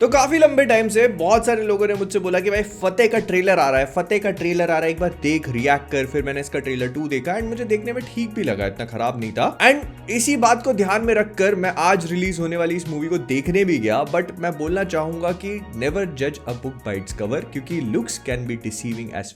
तो काफी लंबे टाइम से बहुत सारे लोगों ने मुझसे बोला कि भाई फतेह का ट्रेलर आ रहा है, फतेह का ट्रेलर आ रहा है, एक बार देख, रिएक्ट कर। फिर मैंने इसका ट्रेलर 2 देखा एंड मुझे देखने में ठीक भी लगा, इतना खराब नहीं था। एंड इसी बात को ध्यान में रखकर मैं आज रिलीज होने वाली इस मूवी को देखने भी गया। बट मैं बोलना चाहूंगा कि नेवर जज a book by its cover, क्योंकि looks can be deceiving as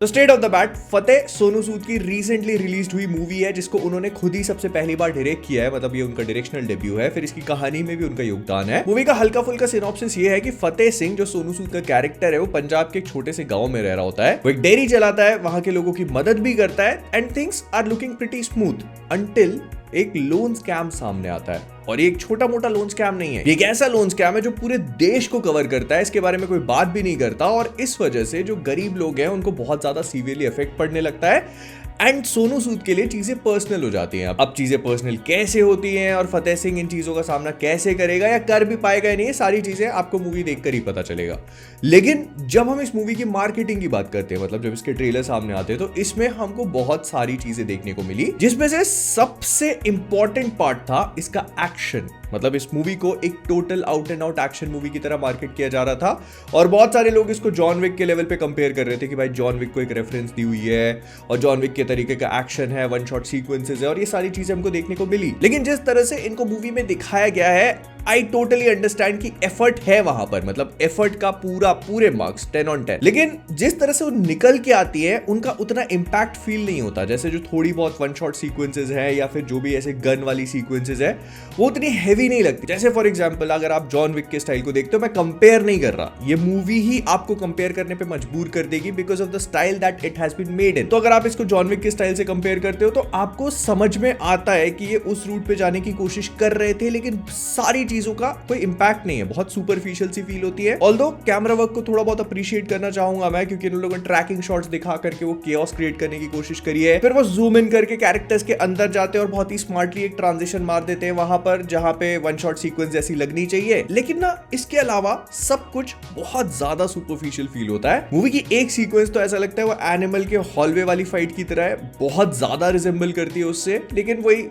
to state of the bat, Fateh Sonu Sood की रिसेंटली रिलीज हुई मूवी है जिसको उन्होंने खुद ही सबसे पहली बार डायरेक्ट किया है। मतलब ये उनका डायरेक्शनल डेब्यू है, फिर इसकी कहानी में भी उनका योगदान है। मूवी का हल्का फुल्का सिनॉप्सिस ये है कि फतेह सिंह जो सोनू सूद का कैरेक्टर है वो पंजाब के एक छोटे से गांव में रह रहा होता है। वो एक डेयरी चलाता है, वहां के लोगों की मदद भी करता है and things are looking pretty smooth until एक लोन स्कैम सामने आता है। और ये एक छोटा मोटा लोन स्कैम नहीं है, ये एक ऐसा लोन स्कैम है जो पूरे देश को कवर करता है। इसके बारे में कोई बात भी नहीं करता और इस वजह से जो गरीब लोग हैं उनको बहुत ज्यादा सीवियरली इफेक्ट पड़ने लगता है। एंड सोनू सूद के लिए चीजें पर्सनल हो जाती हैं। अब चीजें पर्सनल कैसे होती हैं और फतेह सिंह इन चीजों का सामना कैसे करेगा या कर भी पाएगा या नहीं, ये सारी चीजें आपको मूवी देखकर ही पता चलेगा। लेकिन जब हम इस मूवी की मार्केटिंग की बात करते हैं, मतलब जब इसके ट्रेलर सामने आते हैं, तो इसमें हमको बहुत सारी चीजें देखने को मिली, जिसमें से सबसे इंपॉर्टेंट पार्ट था इसका एक्शन। मतलब इस मूवी को एक total out and out action movie की तरह मार्केट किया जा रहा था और बहुत सारे लोग इसको जॉन विक के लेवल पे कंपेयर कर रहे थे कि भाई जॉन विक को एक रेफरेंस दी हुई है और जॉन विक के तरीके का एक्शन है, वन शॉट सीक्वेंसेस है और ये सारी चीजें हमको देखने को मिली। लेकिन जिस तरह से इनको मूवी में दिखाया गया है, आई टोटली अंडरस्टैंड कि एफर्ट है वहां पर, मतलब एफर्ट का पूरे मार्क्स 10 on 10। लेकिन जिस तरह से वो निकल के आती है उनका उतना इंपैक्ट फील नहीं होता। जैसे जो थोड़ी बहुत वन शॉट सीक्वेंसेस है या फिर जो भी ऐसे गन वाली सीक्वेंसेस है वो उतनी हैवी नहीं लगती। जैसे फॉर एग्जांपल अगर आप जॉन विक के स्टाइल को देखते हो, मैं कंपेयर नहीं कर रहा, ये मूवी ही आपको कंपेयर करने पे मजबूर कर देगी because of the style that it has been made in. तो अगर आप इसको जॉन विक के स्टाइल से कंपेयर करते हो तो आपको समझ में आता है कि ये उस रूट पे जाने की कोशिश कर रहे थे, लेकिन सारी चीजों का कोई इंपैक्ट नहीं है, बहुत सुपरफिशियल सी फील होती है। ऑल्दो कैमरा वर्क को थोड़ा बहुत अप्रिशिएट करना चाहूंगा मैं, क्योंकि इन लोगों ने ट्रैकिंग शॉट्स दिखा करके वो केओस क्रिएट करने की कोशिश करी है। फिर वो जूम इन करके कैरेक्टर्स के अंदर जाते हैं और बहुत ही स्मार्टली एक ट्रांजिशन मार देते हैं वहां पर जहां पे वन शॉट सीक्वेंस जैसी लगनी चाहिए। लेकिन ना इसके अलावा सब कुछ बहुत ज्यादा सुपरफिशियल फील होता है। मूवी की एक सीक्वेंस तो ऐसा लगता है वो एनिमल के हॉलवे वाली फाइट की तरह है, बहुत ज्यादा रिजेंबल करती है उससे, लेकिन वही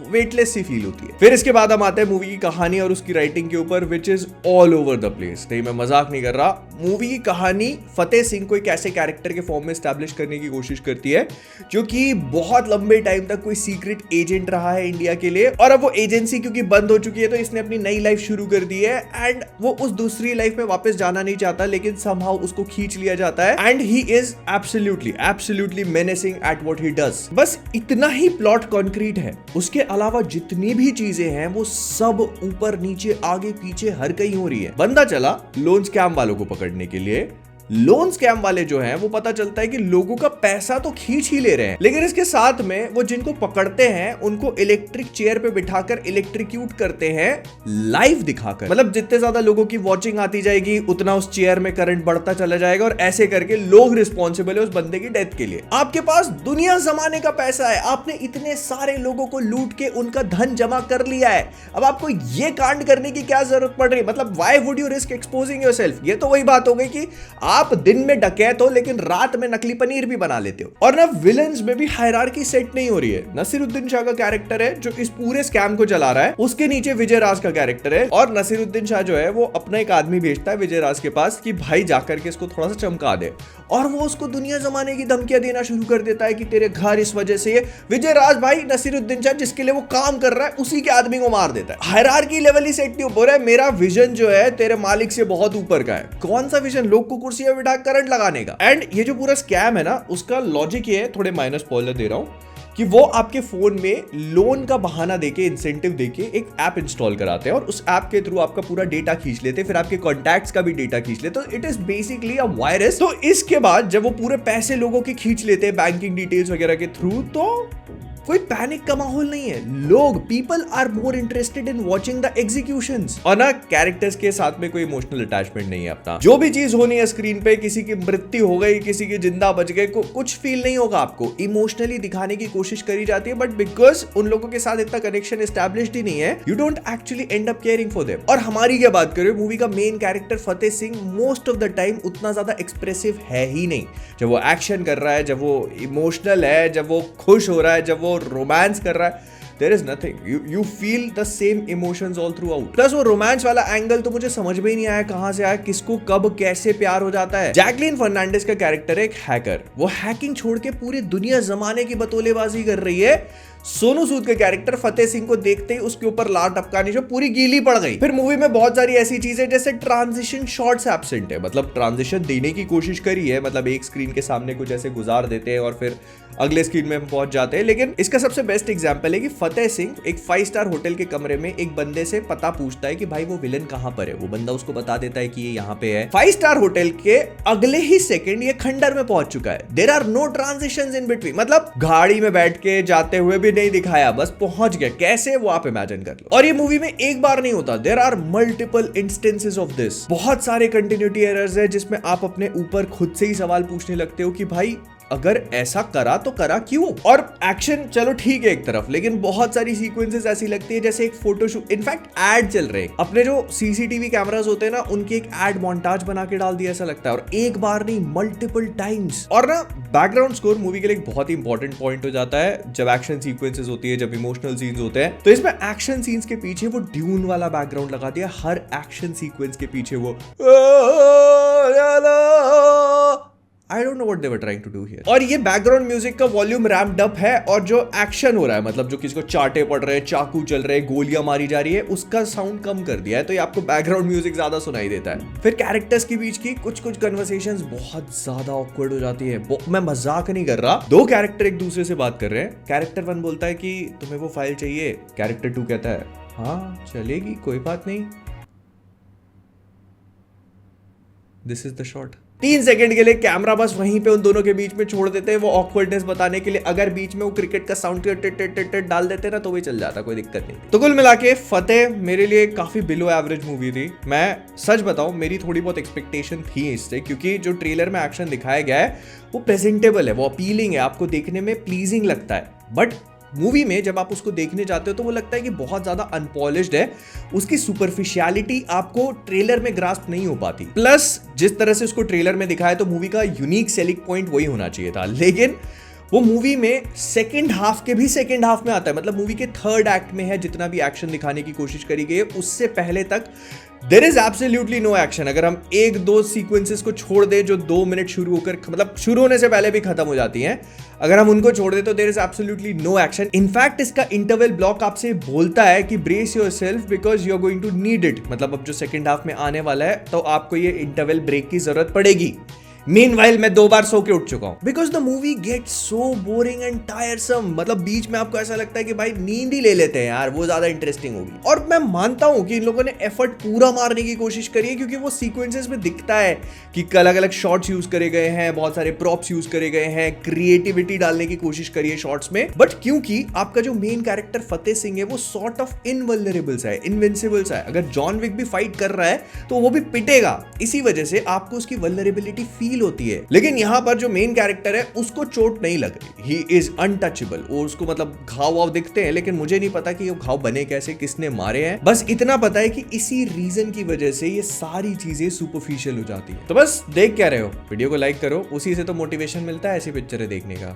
वेटलेस सी फील होती है। फिर इसके बाद हम आते हैं मूवी की कहानी और उसकी राइटिंग के ऊपर, which is all over the place. नहीं, मैं मजाक नहीं कर रहा। मूवी की कहानी फतेह सिंह को एक ऐसे कैरेक्टर के फॉर्म में एस्टैब्लिश करने की कोशिश करती है जो कि बहुत लंबे टाइम तक कोई सीक्रेट एजेंट रहा है इंडिया के लिए, और अब वो एजेंसी क्योंकि बंद हो चुकी है तो इसने अपनी नई लाइफ शुरू कर दी है एंड वो उस दूसरी लाइफ में वापस जाना नहीं चाहता, लेकिन समहाउ उसको खींच लिया जाता है and he is absolutely menacing at what he does. बस इतना ही प्लॉट कॉन्क्रीट है, उसके अलावा जितनी भी चीजें हैं वो सब ऊपर नीचे आगे पीछे हर कहीं हो रही है। बंदा चला लोन स्कैम वालों को पकड़ने के लिए। लोन स्कैम वाले जो हैं वो पता चलता है कि लोगों का पैसा तो खींच ही ले रहे हैं, लेकिन इसके साथ में वो जिनको पकड़ते हैं उनको इलेक्ट्रिक चेयर पे बिठाकर इलेक्ट्रिक्यूट करते हैं लाइव दिखाकर। मतलब जितने ज्यादा लोगों की वॉचिंग आती जाएगी उतना उस चेयर में करंट बढ़ता चला जाएगा और ऐसे करके लोग रिस्पॉन्सिबल है उस बंदे की डेथ के लिए। आपके पास दुनिया जमाने का पैसा है, आपने इतने सारे लोगों को लूट के उनका धन जमा कर लिया है, अब आपको ये कांड करने की क्या जरूरत पड़ रही है? मतलब why would you risk exposing yourself? ये तो वही बात हो गई कि आप दिन में डकैत हो लेकिन रात में नकली पनीर भी बना लेते हो। और ना विलेंस में भी हायरार्की सेट नहीं हो रही है। नसीरुद्दीन शाह का कैरेक्टर है जो इस पूरे स्कैम को चला रहा है, उसके नीचे विजय राज का कैरेक्टर है और नसीरुद्दीन शाह जो है वो अपना एक आदमी भेजता है विजय राज के पास कि भाई जाकर के इसको थोड़ा सा चमका दे, और वो उसको दुनिया जमाने की धमकियां देना शुरू कर देता है कि तेरे घर इस वजह से। विजय राज भाई नसीरुद्दीन शाह जिसके लिए वो काम कर रहा है उसी के आदमी को मार देता है। हायरार्की लेवल ही सेट नहीं हो रहा है। मेरा विजन जो है तेरे मालिक से बहुत ऊपर का है। कौन सा विजन? लोग को कुर्सियां बिठा करंट लगाने का। एंड ये जो पूरा स्कैम है ना, उसका लॉजिक ये है, थोड़े माइनस स्पॉइलर दे रहा हूं, कि वो आपके फोन में लोन का बहाना देके, इंसेंटिव देके एक ऐप इंस्टॉल कराते हैं और उस ऐप के थ्रू आपका पूरा डेटा खींच लेते हैं, फिर आपके कॉन्टैक्ट्स का भी डेटा खींच लेते हैं। तो it is basically a virus. तो इसके बाद जब वो पूरे पैसे लोगों के खींच लेते हैं बैंकिंग डिटेल्स वगैरह के थ्रू, तो कोई पैनिक का माहौल नहीं है। लोग people are more interested in watching the executions, और ना कैरेक्टर्स के साथ में कोई इमोशनल अटैचमेंट नहीं है अपना। जो भी चीज होनी है स्क्रीन पे, किसी की मृत्यु हो गई, किसी की जिंदा बच गए, कुछ फील नहीं होगा आपको। इमोशनली दिखाने की कोशिश करी जाती है, बट बिकॉज उन लोगों के साथ इतना कनेक्शन एस्टैब्लिश्ड ही नहीं है, you don't actually and up caring for them. और हमारी क्या बात करें, मूवी का main character Fateh Singh most of the time उतना ज्यादा एक्सप्रेसिव है ही नहीं। जब वो एक्शन कर रहा है, जब वो इमोशनल है, जब वो खुश हो रहा है, जब वो रोमांस कर रहा है, there is nothing, you feel the same emotions all throughout. Plus वो रोमांस वाला एंगल तो मुझे समझ में ही नहीं आया कहां से आया, किसको कब कैसे प्यार हो जाता है। जैकलीन फर्नांडिस का कैरेक्टर एक हैकर, वो हैकिंग छोड़ के पूरी दुनिया जमाने की बतौलेबाजी कर रही है। सोनू सूद के कैरेक्टर फतेह सिंह को देखते ही उसके ऊपर लार टपकानी जो पूरी गीली पड़ गई। फिर मूवी में बहुत सारी ऐसी चीजें जैसे ट्रांजिशन शॉट्स एब्सेंट है, मतलब ट्रांजिशन देने की कोशिश करी है, मतलब एक स्क्रीन के सामने कुछ ऐसे गुजार देते हैं और फिर अगले स्क्रीन में हम पहुंच जाते हैं। लेकिन इसका सबसे बेस्ट एग्जांपल है कि फतेह सिंह एक 5 स्टार होटल के कमरे में एक बंदे से पता पूछता है कि भाई वो विलन कहां पर है। वो बंदा उसको बता देता है कि ये यहाँ पे है। 5 स्टार होटल के अगले ही सेकंड ये खंडर में पहुंच चुका है। There are no transitions in between, मतलब गाड़ी में बैठ के जाते हुए भी नहीं दिखाया, बस पहुंच गया कैसे वो आप इमेजिन कर लो। और ये मूवी में एक बार नहीं होता, there are multiple instances of this. बहुत सारे कंटिन्यूटी एरर्स है जिसमें आप अपने ऊपर खुद से ही सवाल पूछने लगते हो कि भाई अगर ऐसा करा तो करा क्यों। और एक्शन चलो ठीक है एक तरफ, लेकिन बहुत सारी सीक्वेंसेस ऐसी लगती है जैसे एक फोटोशूट, इनफैक्ट एड चल रहे हैं, अपने जो सीसीटीवी कैमरास होते हैं ना उनकी एक एड मोन्टाज बना के डाल दिया ऐसा लगता है, और एक बार नहीं मल्टीपल टाइम्स। और ना बैकग्राउंड स्कोर मूवी के लिए एक बहुत ही इंपॉर्टेंट पॉइंट हो जाता है जब एक्शन सीक्वेंसेस होती है, जब इमोशनल सीन्स होते हैं। तो इसमें एक्शन सीन्स के पीछे वो ड्यून वाला बैकग्राउंड लगा दिया, हर एक्शन सीक्वेंस के पीछे वो I don't know what they were trying to do here। और ये बैकग्राउंड म्यूजिक का वॉल्यूम रैम्प्ड अप है, और जो एक्शन हो रहा है, मतलब जो किसी को चाटे पड़ रहे हैं, चाकू चल रहे हैं, गोलियां मारी जा रही है, उसका साउंड कम कर दिया है, तो ये आपको बैकग्राउंड म्यूजिक ज्यादा सुनाई देता है। फिर कैरेक्टर्स के बीच की कुछ कन्वर्सेशंस बहुत ज्यादा ऑकवर्ड हो जाती है। मैं मजाक नहीं कर रहा, दो कैरेक्टर एक दूसरे से बात कर रहे हैं, कैरेक्टर 1 बोलता है कि तुम्हें वो फाइल चाहिए, कैरेक्टर 2 कहता है हाँ चलेगी कोई बात नहीं, this is the shot. 3 second के लिए कैमरा बस वहीं पे उन दोनों के बीच में छोड़ देते हैं, वो ऑकवर्डनेस बताने के लिए। अगर बीच में वो क्रिकेट का साउंड डाल देते ना तो भी चल जाता, कोई दिक्कत नहीं। तो कुल मिला के फतेह मेरे लिए काफी बिलो एवरेज मूवी थी। मैं सच बताऊं, मेरी थोड़ी बहुत एक्सपेक्टेशन थी इससे, क्योंकि जो ट्रेलर में एक्शन दिखाया गया है वो प्रेजेंटेबल है, वो अपीलिंग है, आपको देखने में प्लीजिंग लगता है। बट मूवी में जब आप उसको देखने जाते हो तो वो लगता है कि बहुत ज्यादा अनपॉलिश्ड है, उसकी सुपरफिशियलिटी आपको ट्रेलर में ग्रास्प नहीं हो पाती। प्लस जिस तरह से उसको ट्रेलर में दिखाया तो मूवी का यूनिक सेलिंग पॉइंट वही होना चाहिए था, लेकिन वो मूवी में सेकंड हाफ के भी सेकंड हाफ में आता है, मतलब मूवी के 3rd एक्ट में है। जितना भी एक्शन दिखाने की कोशिश करी गई है उससे पहले तक there is absolutely no action. अगर हम 1-2 सीक्वेंसेस को छोड़ दें जो 2 मिनट शुरू होकर, मतलब शुरू होने से पहले भी खत्म हो जाती हैं, अगर हम उनको छोड़ दें तो there is absolutely no action. In fact इसका इंटरवल ब्लॉक आपसे बोलता है कि brace yourself because you are going to need it, मतलब अब जो सेकंड हाफ में आने वाला है तो आपको ये इंटरवल ब्रेक की जरूरत पड़ेगी। Meanwhile, मैं 2 बार सो के उठ चुका हूं, because the movie gets so boring and tiresome. मतलब बीच में आपको ऐसा लगता है कि भाई नींद ही ले लेते हैं यार, वो ज्यादा इंटरेस्टिंग होगी। और मैं मानता हूं कि इन लोगों ने एफर्ट पूरा मारने की कोशिश करी है, क्योंकि वो सीक्वेंसेस में दिखता है कि अलग अलग शॉट्स यूज करे गए हैं, बहुत सारे प्रॉप्स यूज करे गए हैं, क्रिएटिविटी डालने की कोशिश करी है शॉट्स में। बट क्योंकि आपका जो मेन कैरेक्टर फतेह सिंह है वो सॉर्ट ऑफ इनवल्नरेबल है, इनविंसिबल है। अगर जॉन विक भी फाइट कर रहा है तो वो भी पिटेगा, इसी वजह से आपको उसकी वल्नरेबिलिटी फील होती है। लेकिन यहां पर जो मेन कैरेक्टर है उसको चोट नहीं लग रही, ही इज अनटचेबल। और उसको मतलब घाव वाव दिखते हैं, लेकिन मुझे नहीं पता कि वो घाव बने कैसे, किसने मारे हैं। बस इतना पता है कि इसी रीजन की वजह से ये सारी चीजें सुपरफिशियल हो जाती है। तो बस देख क्या रहे हो, वीडियो को लाइक करो, उसी से तो मोटिवेशन मिलता है ऐसी पिक्चरें देखने का।